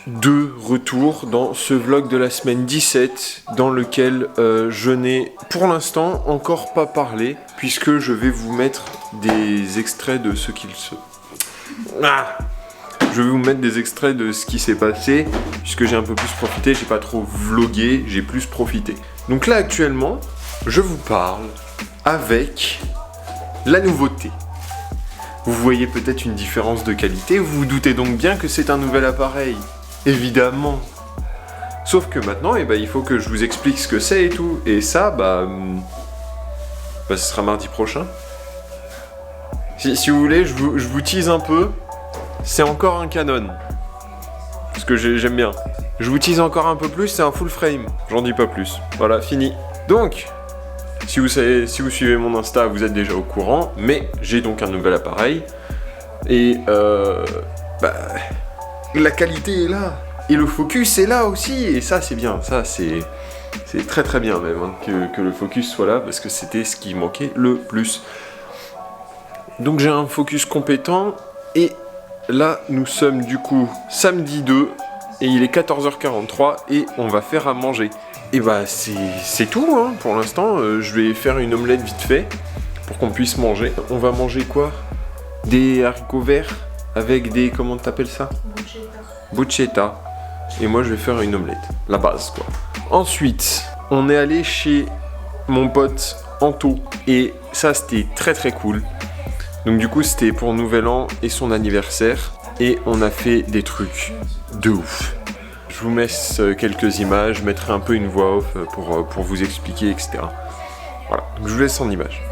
de retour dans ce vlog de la semaine 17 dans lequel je n'ai pour l'instant encore pas parlé puisque je vais vous mettre des extraits de ce qu'il se... Je vais vous mettre des extraits de ce qui s'est passé puisque j'ai un peu plus profité, j'ai pas trop vlogué, j'ai plus profité. Donc là actuellement, je vous parle avec la nouveauté. Vous voyez peut-être une différence de qualité, vous vous doutez donc bien que c'est un nouvel appareil. Évidemment. Sauf que maintenant, il faut que je vous explique ce que c'est et tout. Et ça, ce sera mardi prochain. Si vous voulez, je vous tease un peu. C'est encore un Canon. Parce que j'aime bien. Je vous tease encore un peu plus, c'est un full frame. J'en dis pas plus. Voilà, fini. Donc, si vous suivez mon Insta, vous êtes déjà au courant. Mais j'ai donc un nouvel appareil. Et la qualité est là. Et le focus est là aussi. Et ça, c'est bien. Ça, c'est très très bien même hein, que le focus soit là. Parce que c'était ce qui manquait le plus. Donc j'ai un focus compétent. Et là, nous sommes du coup samedi 2. Et il est 14h43. Et on va faire à manger. Et c'est tout hein, pour l'instant. Je vais faire une omelette vite fait. Pour qu'on puisse manger. On va manger quoi? Des haricots verts. Avec des... comment t'appelles ça? Bruschetta. Et moi je vais faire une omelette. La base quoi. Ensuite, on est allé chez mon pote Anto. Et ça c'était très très cool. Donc du coup c'était pour Nouvel An et son anniversaire. Et on a fait des trucs de ouf. Je vous mets quelques images. Je mettrai un peu une voix off pour vous expliquer etc. Voilà. Donc je vous laisse en images.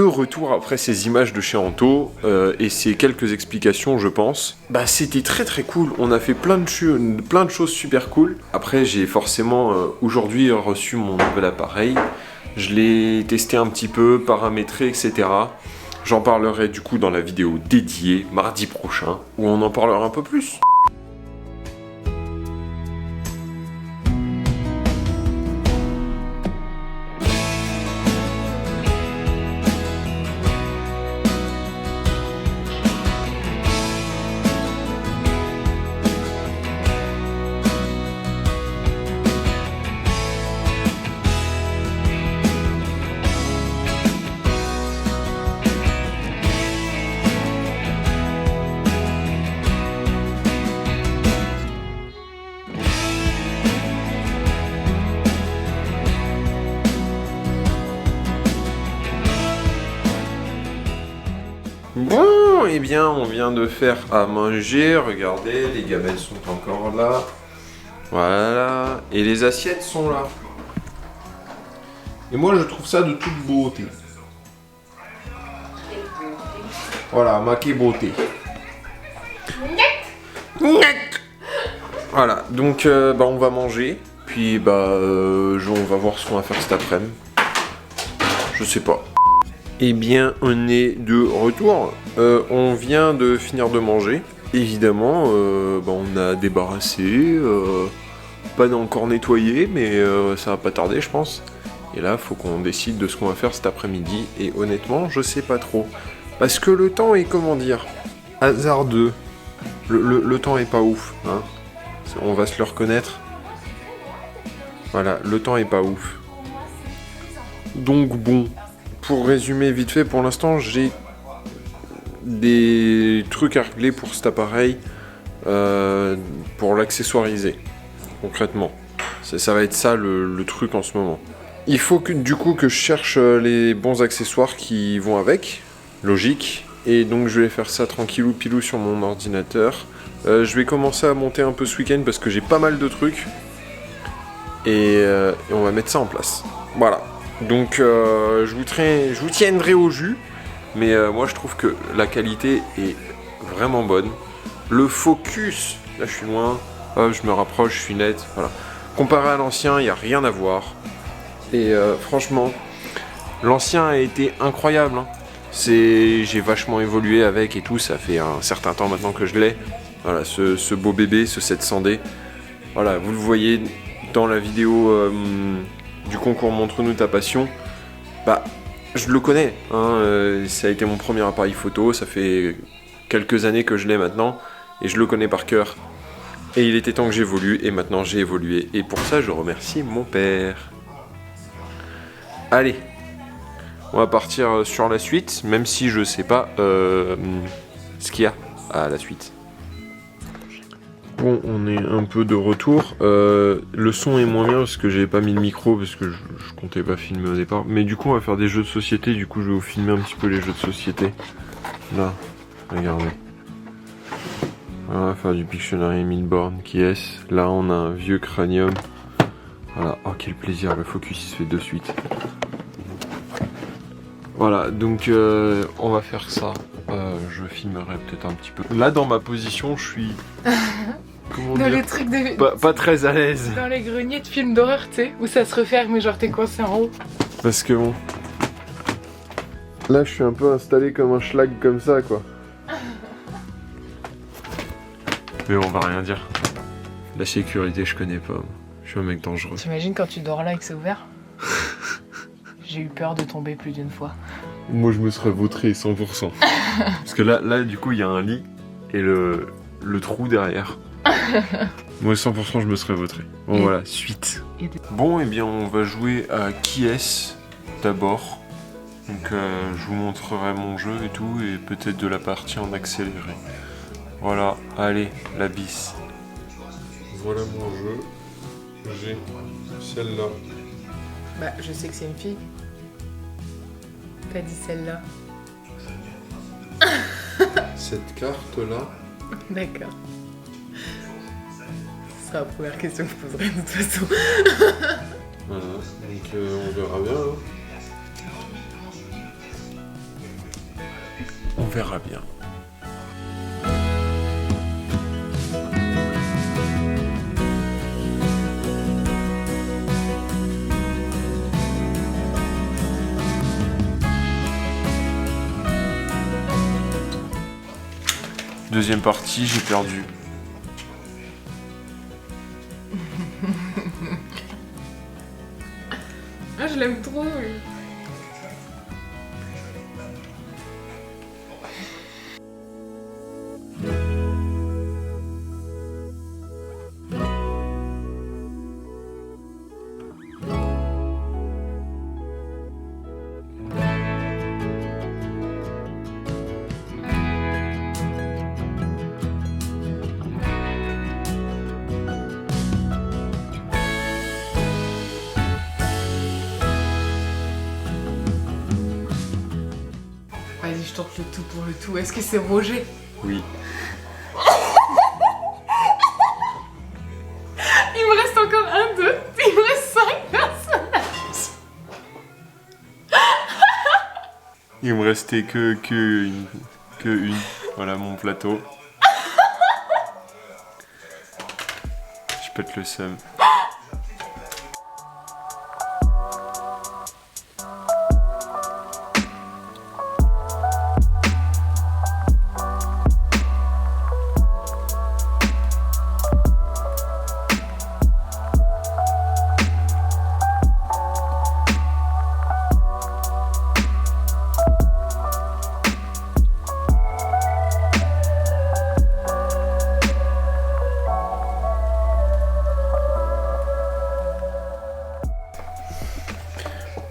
de retour après ces images de chez Anto et ces quelques explications, je pense. Bah, c'était très très cool. On a fait plein de choses super cool. Après, j'ai forcément aujourd'hui reçu mon nouvel appareil. Je l'ai testé un petit peu, paramétré, etc. J'en parlerai du coup dans la vidéo dédiée mardi prochain, où on en parlera un peu plus. Bon, eh bien, on vient de faire à manger. Regardez, les gamelles sont encore là. Voilà. Et les assiettes sont là. Et moi, je trouve ça de toute beauté. Voilà, maquet beauté. Voilà, donc bah, on va manger. Puis bah, on va voir ce qu'on va faire cet après-midi. Je sais pas. Eh bien, on est de retour. On vient de finir de manger. Évidemment, bah, on a débarrassé, pas encore nettoyé, mais ça va pas tarder, je pense. Et là, faut qu'on décide de ce qu'on va faire cet après-midi. Et honnêtement, je sais pas trop. Parce que le temps est, comment dire, hasardeux. Le temps est pas ouf, hein. On va se le reconnaître. Voilà, le temps est pas ouf. Donc bon. Pour résumer vite fait, pour l'instant, j'ai des trucs à régler pour cet appareil, pour l'accessoiriser, concrètement. Ça va être ça le truc en ce moment. Il faut que du coup que je cherche les bons accessoires qui vont avec, logique. Et donc je vais faire ça tranquillou pilou sur mon ordinateur. Je vais commencer à monter un peu ce week-end parce que j'ai pas mal de trucs. Et on va mettre ça en place. Voilà. Donc je vous tiendrai au jus, mais moi je trouve que la qualité est vraiment bonne. Le focus, là je suis loin, je me rapproche, je suis net, voilà. Comparé à l'ancien, il n'y a rien à voir. Et franchement, l'ancien a été incroyable, hein. J'ai vachement évolué avec et tout, ça fait un certain temps maintenant que je l'ai. Voilà, ce beau bébé, ce 700D. Voilà, vous le voyez dans la vidéo du concours Montre-nous ta passion, bah je le connais, hein, ça a été mon premier appareil photo, ça fait quelques années que je l'ai maintenant, et je le connais par cœur. Et il était temps que j'évolue, et maintenant j'ai évolué, et pour ça je remercie mon père. Allez, on va partir sur la suite, même si je sais pas ce qu'il y a à la suite. Bon, on est un peu de retour. Le son est moins bien parce que j'avais pas mis le micro parce que je comptais pas filmer au départ. Mais du coup, on va faire des jeux de société. Du coup, je vais vous filmer un petit peu les jeux de société. Là, regardez. On va faire du Pictionary Milborn. Qui est-ce? Là, on a un vieux cranium. Voilà. Oh, quel plaisir. Le focus, il se fait de suite. Voilà, donc on va faire ça. Je filmerai peut-être un petit peu. Là, dans ma position, je suis... Comment dans dire, les trucs de... pas très à l'aise. Dans les greniers de films d'horreur, tu sais, où ça se referme et genre t'es coincé en haut. Parce que bon... Là, je suis un peu installé comme un schlag comme ça, quoi. Mais on va rien dire. La sécurité, je connais pas. Je suis un mec dangereux. T'imagines quand tu dors là et que c'est ouvert? J'ai eu peur de tomber plus d'une fois. Moi, je me serais vautré 100%. Parce que là, du coup, il y a un lit et le trou derrière. Moi, 100%, je me serais vautré. Bon, voilà, suite. Bon, eh bien, on va jouer à Qui est-ce d'abord. Donc, je vous montrerai mon jeu et tout, et peut-être de la partie en accéléré. Voilà, allez, la bis. Voilà mon jeu. J'ai celle-là. Bah, je sais que c'est une fille. T'as dit celle-là. Cette carte-là. D'accord. Ce sera la première question que je poserai de toute façon. Voilà, donc on verra bien. Hein. verra bien. Deuxième partie, j'ai perdu. Ah, je l'aime trop. Oui. Vas-y, je tente le tout pour le tout. Est-ce que c'est Roger? Oui. Il me reste encore 1, 2, il me reste 5 personnages. Il me restait que une. Voilà mon plateau. Je pète le seum.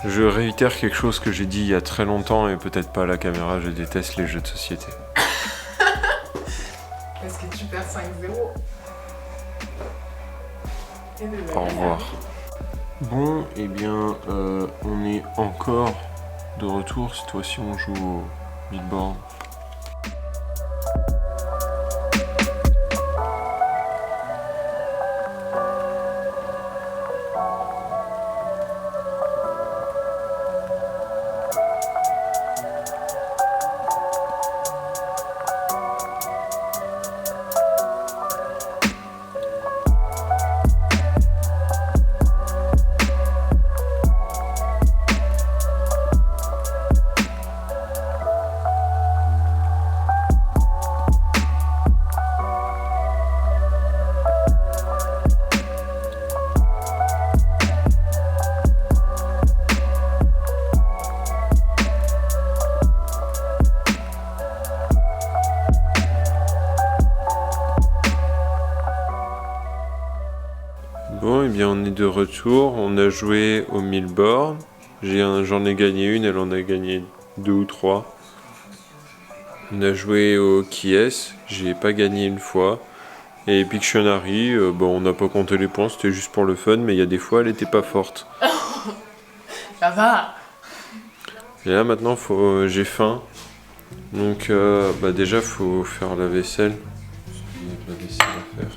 Je réitère quelque chose que j'ai dit il y a très longtemps et peut-être pas à la caméra, je déteste les jeux de société. Est-ce que tu perds 5-0? Au revoir. Bon, eh bien, on est encore de retour. Cette fois-ci, on joue au Billboard. Bon, et bien on est de retour, on a joué au Millboard. J'en ai gagné une, elle en a gagné 2 ou 3. On a joué au Kies, j'ai pas gagné une fois. Et Pictionary, bon, on n'a pas compté les points, c'était juste pour le fun, mais il y a des fois elle était pas forte. Ça va. Et là maintenant j'ai faim. Donc déjà faut faire la vaisselle. Il y a de la vaisselle à faire.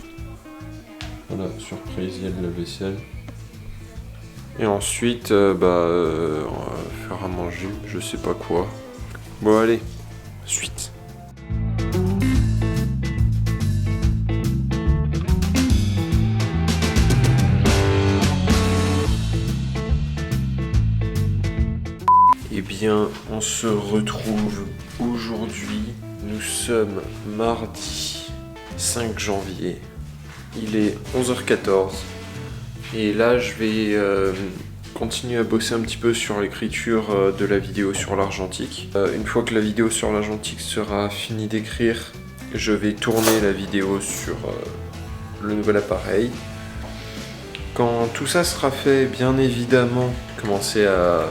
Voilà, surprise, il y a de la vaisselle. Et ensuite, on va faire à manger, je sais pas quoi. Bon allez, suite. Eh bien, on se retrouve aujourd'hui. Nous sommes mardi 5 janvier. Il est 11h14. Et là, je vais continuer à bosser un petit peu sur l'écriture de la vidéo sur l'argentique. Une fois que la vidéo sur l'argentique sera finie d'écrire, je vais tourner la vidéo sur le nouvel appareil. Quand tout ça sera fait, bien évidemment, commencer à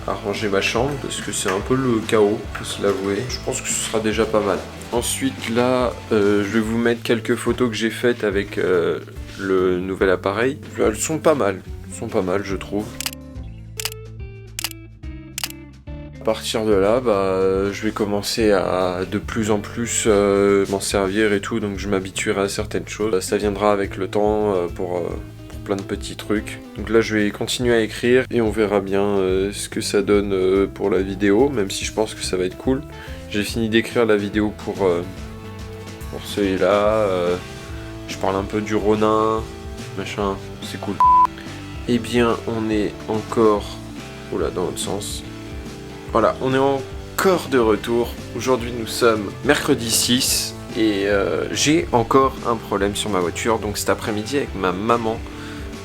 ranger ma chambre parce que c'est un peu le chaos, faut se l'avouer. Je pense que ce sera déjà pas mal. Ensuite là, je vais vous mettre quelques photos que j'ai faites avec le nouvel appareil. Elles sont pas mal, je trouve. À partir de là, je vais commencer à de plus en plus m'en servir et tout, donc je m'habituerai à certaines choses. Ça viendra avec le temps pour plein de petits trucs. Donc là je vais continuer à écrire et on verra bien ce que ça donne pour la vidéo, même si je pense que ça va être cool. J'ai fini d'écrire la vidéo pour celui-là. Je parle un peu du Ronin, machin, c'est cool. Eh bien on est encore... Oula, dans l'autre sens. Voilà, on est encore de retour. Aujourd'hui nous sommes mercredi 6 et j'ai encore un problème sur ma voiture. Donc cet après-midi avec ma maman,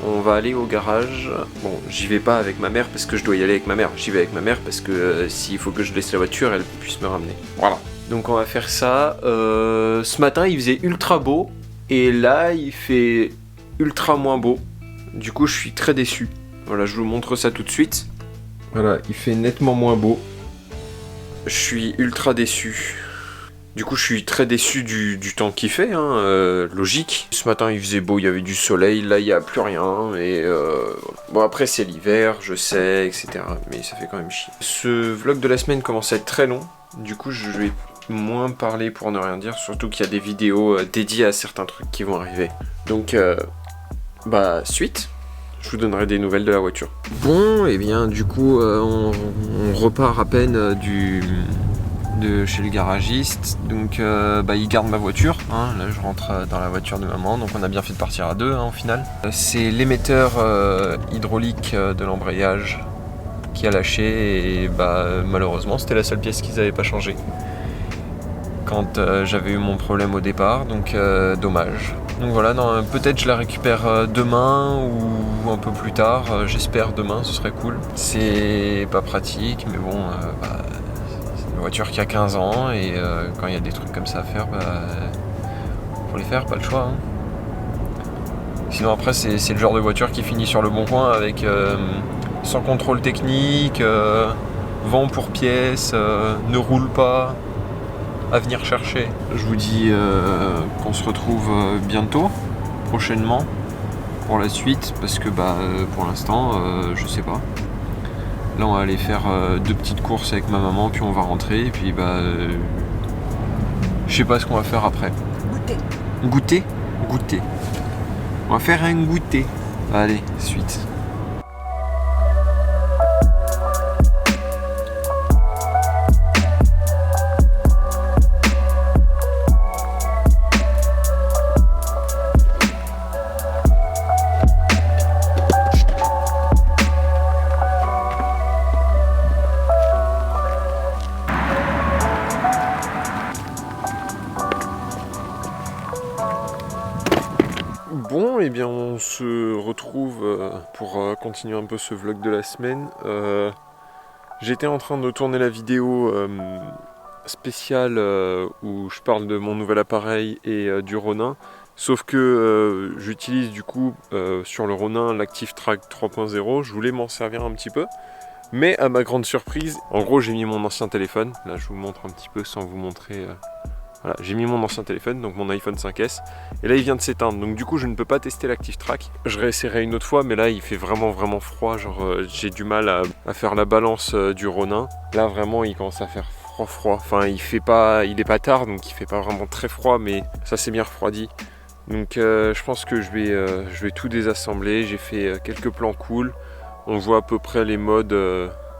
on va aller au garage. Bon, j'y vais pas avec ma mère parce que je dois y aller avec ma mère. J'y vais avec ma mère parce que s'il faut que je laisse la voiture, elle puisse me ramener. Voilà. Donc on va faire ça. Ce matin il faisait ultra beau et là il fait ultra moins beau. Du coup je suis très déçu. Voilà, je vous montre ça tout de suite. Voilà, il fait nettement moins beau. Je suis ultra déçu. Du coup, je suis très déçu du temps qu'il fait, hein, logique. Ce matin, il faisait beau, il y avait du soleil, là, il n'y a plus rien. Et bon, après, c'est l'hiver, je sais, etc. Mais ça fait quand même chier. Ce vlog de la semaine commence à être très long. Du coup, je vais moins parler pour ne rien dire. Surtout qu'il y a des vidéos dédiées à certains trucs qui vont arriver. Donc, bah, suite. Je vous donnerai des nouvelles de la voiture. Bon, et bien du coup, on repart à peine de chez le garagiste. Donc, bah, il garde ma voiture. Hein. Là, je rentre dans la voiture de maman. Donc, on a bien fait de partir à deux, hein, au final. C'est l'émetteur hydraulique de l'embrayage qui a lâché. Et bah, malheureusement, c'était la seule pièce qu'ils n'avaient pas changée quand j'avais eu mon problème au départ. Donc, dommage. Donc voilà, peut-être je la récupère demain ou un peu plus tard, j'espère demain, ce serait cool. C'est pas pratique, mais bon, bah, c'est une voiture qui a 15 ans et quand il y a des trucs comme ça à faire, bah, faut les faire, pas le choix. Hein. Sinon après, c'est le genre de voiture qui finit sur le bon coin avec sans contrôle technique, vent pour pièce, ne roule pas. À venir chercher. Je vous dis qu'on se retrouve bientôt, prochainement, pour la suite, parce que bah pour l'instant, je sais pas. Là on va aller faire 2 petites courses avec ma maman, puis on va rentrer, et puis bah je sais pas ce qu'on va faire après. Goûter. On va faire un goûter. Allez, suite. Bon, et bien on se retrouve pour continuer un peu ce vlog de la semaine. J'étais en train de tourner la vidéo spéciale où je parle de mon nouvel appareil et du Ronin. Sauf que j'utilise du coup sur le Ronin l'ActiveTrack 3.0. Je voulais m'en servir un petit peu. Mais à ma grande surprise, en gros j'ai mis mon ancien téléphone. Là je vous montre un petit peu sans vous montrer... Voilà, j'ai mis mon ancien téléphone, donc mon iPhone 5S, et là il vient de s'éteindre, donc du coup je ne peux pas tester l'ActiveTrack. Je réessayerai une autre fois, mais là il fait vraiment froid, genre j'ai du mal à faire la balance du Ronin. Là vraiment il commence à faire froid, enfin il est pas tard, donc il fait pas vraiment très froid, mais ça s'est bien refroidi. Donc je pense que je vais tout désassembler, j'ai fait quelques plans cool, on voit à peu près les modes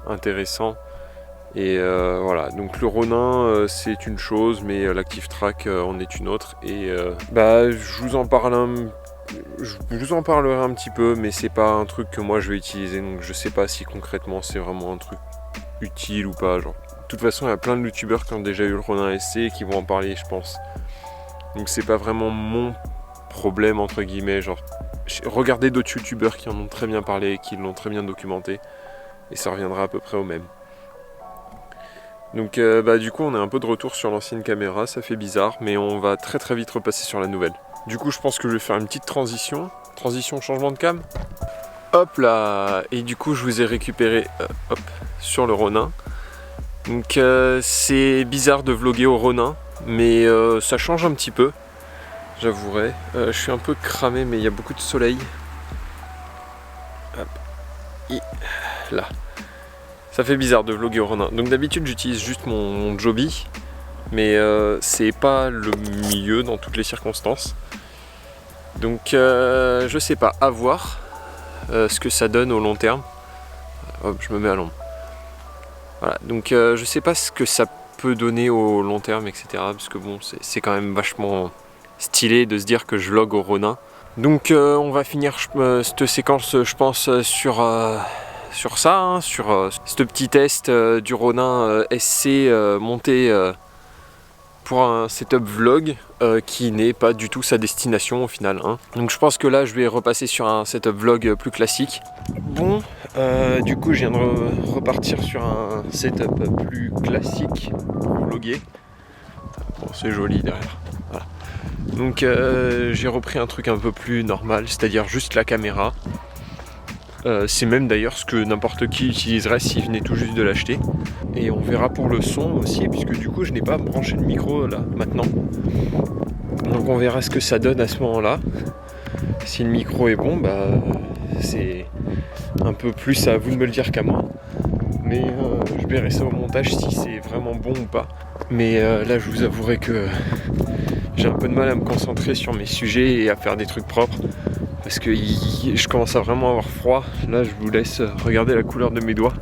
intéressants. Et voilà, donc le Ronin c'est une chose, mais l'ActiveTrack en est une autre. Et bah je vous en parlerai un petit peu, mais c'est pas un truc que moi je vais utiliser, donc je sais pas si concrètement c'est vraiment un truc utile ou pas. Genre, de toute façon il y a plein de youtubeurs qui ont déjà eu le Ronin SC et qui vont en parler, je pense. Donc c'est pas vraiment mon problème entre guillemets. Genre, regardez d'autres youtubeurs qui en ont très bien parlé, qui l'ont très bien documenté, et ça reviendra à peu près au même. Donc bah du coup on est un peu de retour sur l'ancienne caméra, ça fait bizarre, mais on va très vite repasser sur la nouvelle. Du coup je pense que je vais faire une petite transition changement de cam. Hop là, et du coup je vous ai récupéré hop, sur le Ronin. Donc c'est bizarre de vlogger au Ronin, mais ça change un petit peu, j'avouerai. Je suis un peu cramé, mais il y a beaucoup de soleil. Hop, et là. Ça fait bizarre de vlogger au Ronin. Donc d'habitude j'utilise juste mon Joby, mais c'est pas le mieux dans toutes les circonstances. Donc je sais pas, à voir ce que ça donne au long terme. Hop, je me mets à l'ombre. Voilà, donc je sais pas ce que ça peut donner au long terme, etc. Parce que bon, c'est quand même vachement stylé de se dire que je vlog au Ronin. Donc on va finir cette séquence, je pense, sur ça, hein, sur ce petit test du Ronin SC monté pour un setup vlog qui n'est pas du tout sa destination au final, hein. Donc je pense que là je vais repasser sur un setup vlog plus classique. Bon, du coup je viens de repartir sur un setup plus classique pour vlogger. Bon, c'est joli derrière. Voilà. Donc j'ai repris un truc un peu plus normal, c'est-à-dire juste la caméra. C'est même d'ailleurs ce que n'importe qui utiliserait s'il venait tout juste de l'acheter. Et on verra pour le son aussi, puisque du coup je n'ai pas branché le micro là maintenant. Donc on verra ce que ça donne à ce moment-là. Si le micro est bon, bah c'est un peu plus à vous de me le dire qu'à moi. Mais je verrai ça au montage si c'est vraiment bon ou pas. Mais là je vous avouerai que j'ai un peu de mal à me concentrer sur mes sujets et à faire des trucs propres. Parce que je commence à vraiment avoir froid. Là je vous laisse regarder la couleur de mes doigts.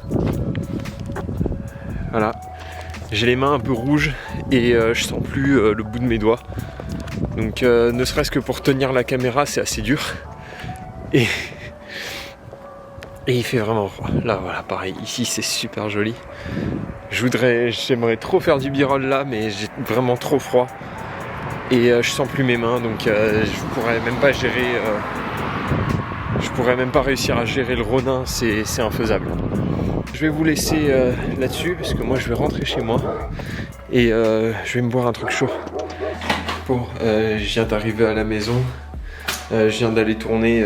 Voilà. J'ai les mains un peu rouges et je sens plus le bout de mes doigts. Donc ne serait-ce que pour tenir la caméra c'est assez dur. Et il fait vraiment froid. Là voilà, pareil, ici c'est super joli. J'aimerais trop faire du b-roll là, mais j'ai vraiment trop froid. Et je sens plus mes mains, donc je pourrais même pas gérer... je pourrais même pas réussir à gérer le Ronin, c'est infaisable. Je vais vous laisser là-dessus, parce que moi je vais rentrer chez moi. Et je vais me boire un truc chaud. Bon, je viens d'arriver à la maison. Je viens d'aller tourner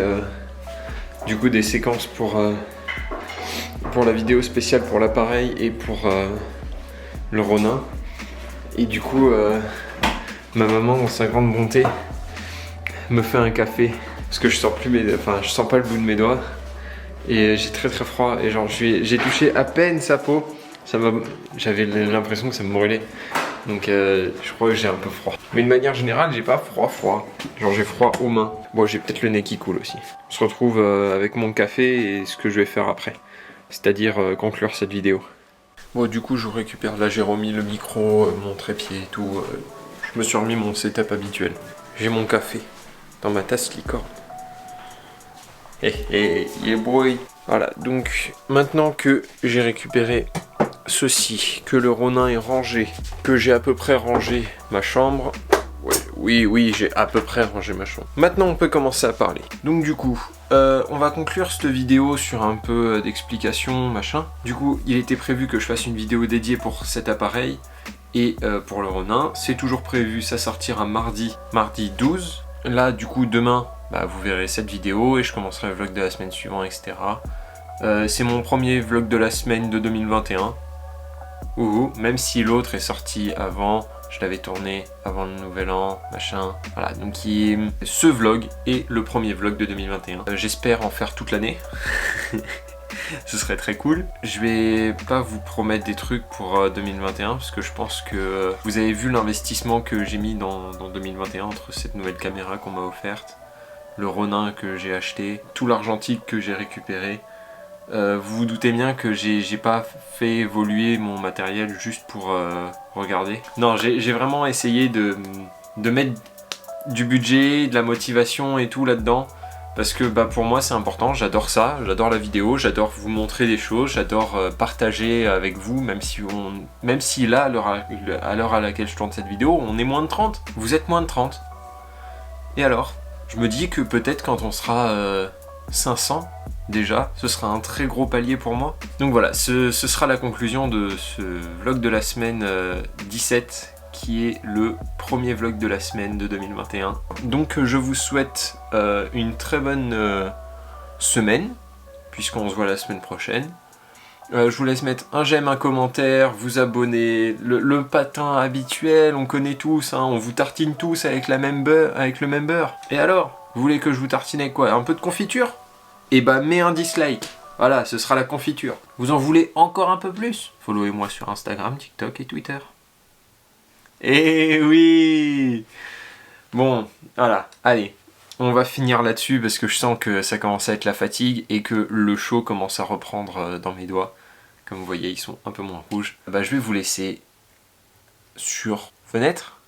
du coup des séquences pour la vidéo spéciale pour l'appareil et pour le Ronin. Et du coup, ma maman, dans sa grande bonté, me fait un café. Parce que je sens pas le bout de mes doigts. Et j'ai très très froid. Et genre, j'ai touché à peine sa peau. J'avais l'impression que ça me brûlait. Donc je crois que j'ai un peu froid. Mais de manière générale, j'ai pas froid. Genre j'ai froid aux mains. Bon, j'ai peut-être le nez qui coule aussi. On se retrouve avec mon café et ce que je vais faire après. C'est-à-dire conclure cette vidéo. Bon, du coup, je récupère. Là, j'ai remis le micro, mon trépied et tout. Je me suis remis mon setup habituel. J'ai mon café dans ma tasse licorne. Il est boy. Voilà, donc maintenant que j'ai récupéré ceci, que le Ronin est rangé, que j'ai à peu près rangé ma chambre. Oui, j'ai à peu près rangé ma chambre. Maintenant, on peut commencer à parler. Donc du coup, on va conclure cette vidéo sur un peu d'explication, machin. Du coup, il était prévu que je fasse une vidéo dédiée pour cet appareil et pour le Ronin. C'est toujours prévu, ça sortira mardi 12. Là, du coup, demain, vous verrez cette vidéo et je commencerai le vlog de la semaine suivante, etc. C'est mon premier vlog de la semaine de 2021. Même si l'autre est sorti avant, je l'avais tourné avant le nouvel an, machin. Voilà, donc ce vlog est le premier vlog de 2021. J'espère en faire toute l'année. Ce serait très cool. Je vais pas vous promettre des trucs pour 2021 parce que je pense que vous avez vu l'investissement que j'ai mis dans 2021 entre cette nouvelle caméra qu'on m'a offerte, le Ronin que j'ai acheté, tout l'argentique que j'ai récupéré. Vous vous doutez bien que j'ai pas fait évoluer mon matériel juste pour regarder. Non, j'ai vraiment essayé de mettre du budget, de la motivation et tout là-dedans. Parce que pour moi c'est important, j'adore ça, j'adore la vidéo, j'adore vous montrer des choses, j'adore partager avec vous, même si là, à l'heure à laquelle je tourne cette vidéo, on est moins de 30, vous êtes moins de 30. Et alors, je me dis que peut-être quand on sera 500, déjà, ce sera un très gros palier pour moi. Donc voilà, ce sera la conclusion de ce vlog de la semaine 17, qui est le premier vlog de la semaine de 2021. Donc je vous souhaite une très bonne semaine, puisqu'on se voit la semaine prochaine. Je vous laisse mettre un j'aime, un commentaire, vous abonner, le patin habituel, on connaît tous, hein, on vous tartine tous avec le même beurre. Et alors, vous voulez que je vous tartine avec quoi? Un peu de confiture? Et mets un dislike. Voilà, ce sera la confiture. Vous en voulez encore un peu plus? Followez-moi sur Instagram, TikTok et Twitter. Eh oui! Bon, voilà, allez. On va finir là-dessus parce que je sens que ça commence à être la fatigue et que le chaud commence à reprendre dans mes doigts. Comme vous voyez, ils sont un peu moins rouges. Bah, je vais vous laisser sur fenêtre.